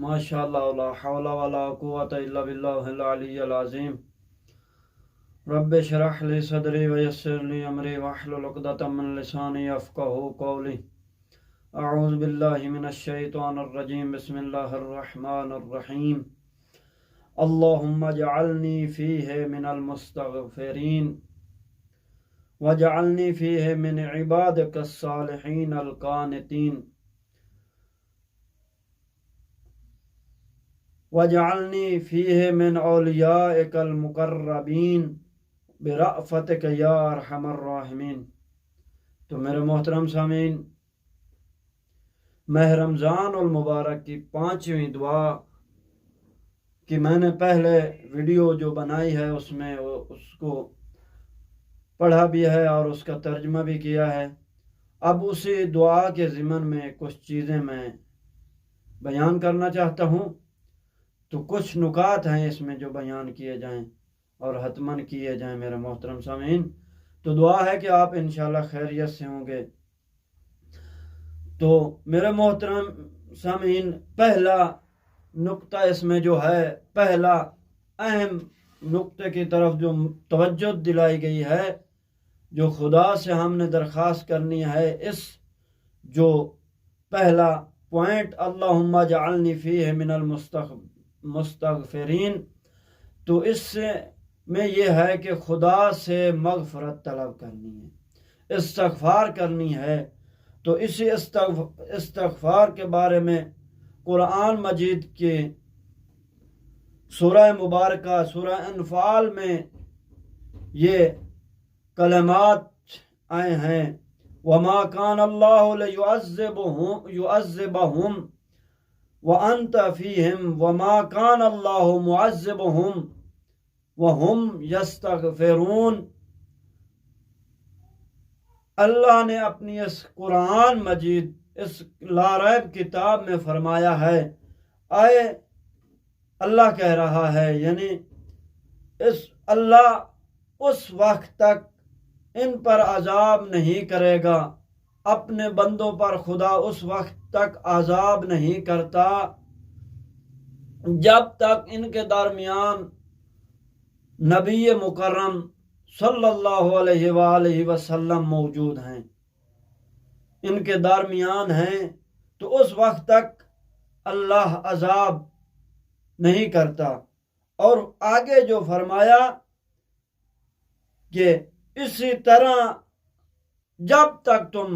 ماشاء اللہ لا حول ولا قوۃ الا باللہ العلی العظیم رب اشرح لی صدری ویسر لی امری واحلل عقدۃ من لسانی یفقہوا قولی اعوذ باللہ من الشیطان الرجیم بسم اللہ الرحمن الرحیم اللہم اجعلنی فیہ من المستغفرین واجعلنی فیہ من عبادک الصالحین القانتین وَاجْعَلْنِي فِيهِ مِنْ أَوْلِيَائِكَ الْمُقَرَّبِينَ بِرَأْفَتِكَ يَا أَرْحَمَ الرَّاحِمِينَ۔ تو میرے محترم سامعین، ماہ رمضان المبارک کی 5ویں دعا کی میں نے پہلے ویڈیو جو بنائی ہے اس میں اس کو پڑھا بھی ہے اور اس کا ترجمہ بھی کیا ہے۔ اب اسی دعا کے ضمن میں کچھ چیزیں میں بیان کرنا چاہتا ہوں، تو کچھ نکات ہیں اس میں جو بیان کیے جائیں اور حتماً کیے جائیں میرے محترم سامعین۔ تو دعا ہے کہ آپ انشاءاللہ خیریت سے ہوں گے۔ تو میرے محترم سامعین، پہلا نقطہ اس میں جو ہے، پہلا اہم نقطے کی طرف جو توجہ دلائی گئی ہے، جو خدا سے ہم نے درخواست کرنی ہے، اس جو پہلا پوائنٹ اللہم اجعلنی فیہ من المستغفرین، تو اس سے میں یہ ہے کہ خدا سے مغفرت طلب کرنی ہے، استغفار کرنی ہے۔ تو اسی استغفار کے بارے میں قرآن مجید کے سورہ مبارکہ سورہ انفال میں یہ کلمات آئے ہیں، وَمَا كَانَ اللَّهُ لِيُعَذِّبَهُمْ وَأَنْتَ فِيهِمْ وَمَا كَانَ اللَّهُ مُعَذِّبُهُمْ وَهُمْ يَسْتَغْفِرُونَ۔ اللہ نے اپنی اس قرآن مجید، اس لاریب کتاب میں فرمایا ہے، آئے اللہ کہہ رہا ہے، یعنی اللہ اس وقت تک ان پر عذاب نہیں کرے گا، اپنے بندوں پر خدا اس وقت تک عذاب نہیں کرتا جب تک ان کے درمیان نبی مکرم صلی اللہ علیہ وآلہ وسلم موجود ہیں، ان کے درمیان ہیں، تو اس وقت تک اللہ عذاب نہیں کرتا۔ اور آگے جو فرمایا کہ اسی طرح جب تک تم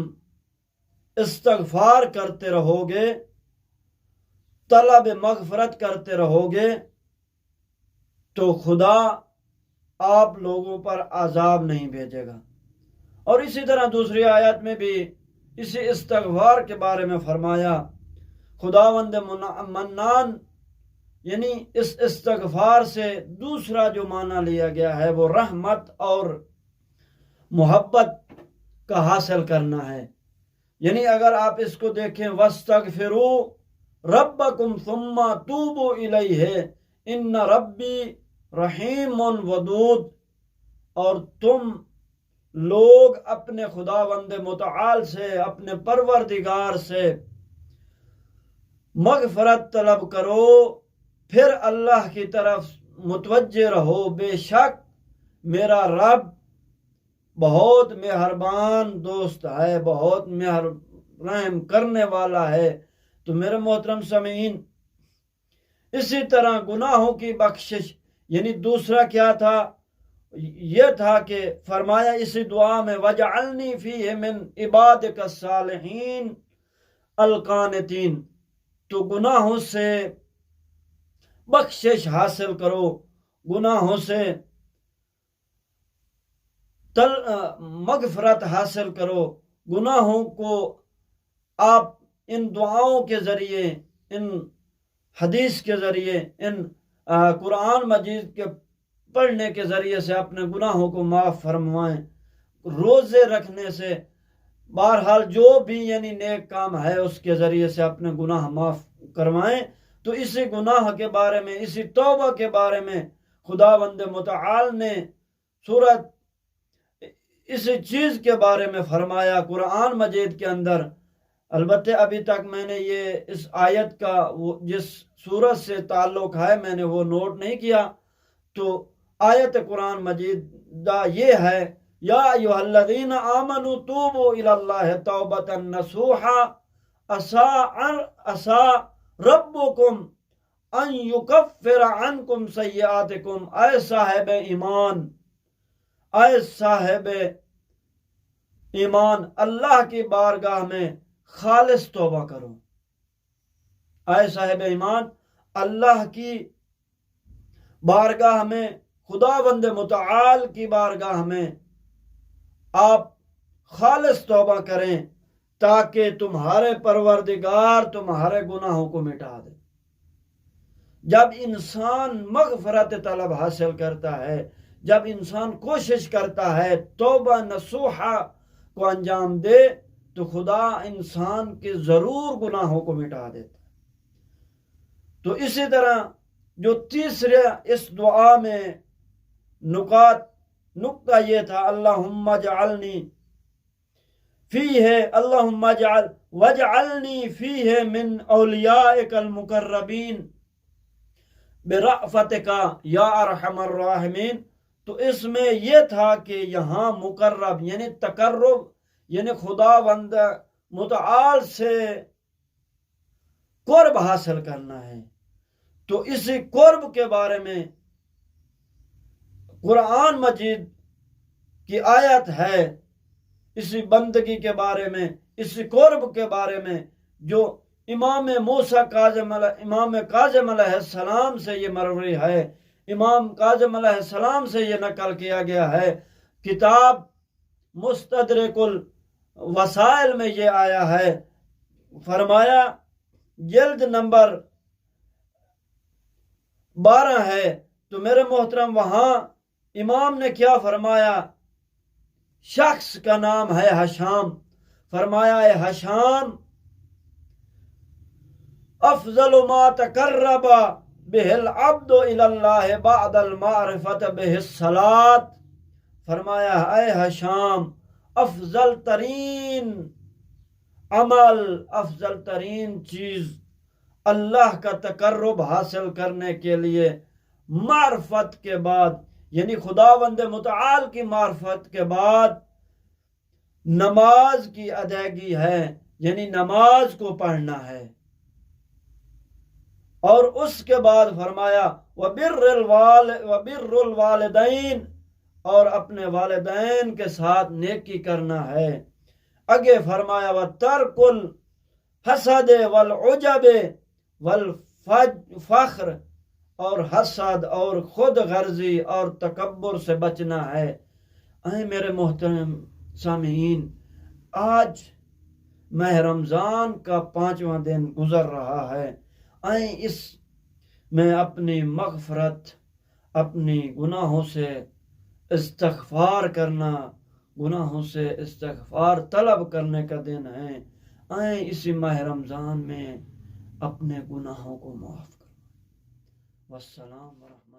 استغفار کرتے رہو گے، طلب مغفرت کرتے رہو گے، تو خدا آپ لوگوں پر عذاب نہیں بھیجے گا۔ اور اسی طرح دوسری آیت میں بھی اسی استغفار کے بارے میں فرمایا، خداوند منان، یعنی اس استغفار سے دوسرا جو معنی لیا گیا ہے وہ رحمت اور محبت کا حاصل کرنا ہے۔ یعنی اگر آپ اس کو دیکھیں، وَاسْتَغْفِرُوا رَبَّكُمْ ثُمَّ تُوبُوا إِلَيْهِ إِنَّ رَبِّي رَحِيمٌ وَدُودٌ، اور تم لوگ اپنے خداوند متعال سے، اپنے پروردگار سے مغفرت طلب کرو، پھر اللہ کی طرف متوجہ رہو، بے شک میرا رب بہت مہربان دوست ہے، بہت رحم کرنے والا ہے۔ تو میرے محترم سامعین، اسی طرح گناہوں کی بخشش، یعنی دوسرا کیا تھا؟ یہ تھا کہ فرمایا اسی دعا میں، وَاجْعَلْنِي فِيهِ مِنْ عِبَادِكَ الصَّالِحِينَ الْقَانِتِينَ۔ تو گناہوں سے بخشش حاصل کرو، گناہوں سے مغفرت حاصل کرو، گناہوں کو آپ ان دعاؤں کے ذریعے، ان حدیث کے ذریعے، ان قرآن مجید کے پڑھنے کے ذریعے سے اپنے گناہوں کو معاف فرمائیں، روزے رکھنے سے، بہرحال جو بھی یعنی نیک کام ہے اس کے ذریعے سے اپنے گناہ معاف کروائیں۔ تو اسی گناہ کے بارے میں، اسی توبہ کے بارے میں خداوند متعال نے اسی چیز کے بارے میں فرمایا قرآن مجید کے اندر، البتہ ابھی تک میں نے یہ اس آیت کا جس سورت سے تعلق ہے میں نے وہ نوٹ نہیں کیا. تو آیت قرآن مجید یہ ہے یا ایھا الذین آمنوا توبوا الی اللہ توبۃ نصوحا عسى ربکم ان یکفر عنکم سیئاتکم. اے صاحب ایمان، اے صاحب ایمان، اللہ کی بارگاہ میں خالص توبہ کرو. اے صاحب ایمان، اللہ کی بارگاہ میں، خداوند متعال کی بارگاہ میں آپ خالص توبہ کریں تاکہ تمہارے پروردگار تمہارے گناہوں کو مٹا دے. جب انسان مغفرت طلب حاصل کرتا ہے، جب انسان کوشش کرتا ہے توبہ نصوحہ کو انجام دے، تو خدا انسان کے ضرور گناہوں کو مٹا دیتا. تو اسی طرح جو تیسرے اس دعا میں نقطہ یہ تھا اللہم اجعلنی واجعلنی فیہ من اولیائک المقربین برأفتک یا ارحم الراحمین. تو اس میں یہ تھا کہ یہاں مقرب یعنی تقرب یعنی خداوند متعال سے قرب حاصل کرنا ہے. تو اسی قرب کے بارے میں قرآن مجید کی آیت ہے، اسی بندگی کے بارے میں، اسی قرب کے بارے میں جو امام موسیٰ کاظم علیہ السلام سے یہ مروی ہے، امام کاظم علیہ السلام سے یہ نقل کیا گیا ہے. کتاب مستدرک الوسائل میں یہ آیا ہے. فرمایا جلد نمبر 12 ہے. تو میرے محترم وہاں امام نے کیا فرمایا؟ شخص کا نام ہے حشام. فرمایا اے حشام، افضل ما تقرب به العبد الى اللہ بعد المعرفت به الصلاۃ. فرمایا اے حشام، افضل ترین عمل، افضل ترین چیز اللہ کا تقرب حاصل کرنے کے لیے معرفت کے بعد یعنی خداوند متعال کی معرفت کے بعد نماز کی ادائیگی ہے، یعنی نماز کو پڑھنا ہے. اور اس کے بعد فرمایا وبر الوالدین، اور اپنے والدین کے ساتھ نیکی کرنا ہے. آگے فرمایا وترک الحسد والعجب والفخر، اور حسد اور خود غرضی اور تکبر سے بچنا ہے. اے میرے محترم سامعین، آج ماہ رمضان کا 5واں دن گزر رہا ہے. اس میں اپنی مغفرت، اپنی گناہوں سے استغفار کرنا، گناہوں سے استغفار طلب کرنے کا دن ہے. اسی ماہ رمضان میں اپنے گناہوں کو معاف کرو. والسلام ورحمۃ اللہ.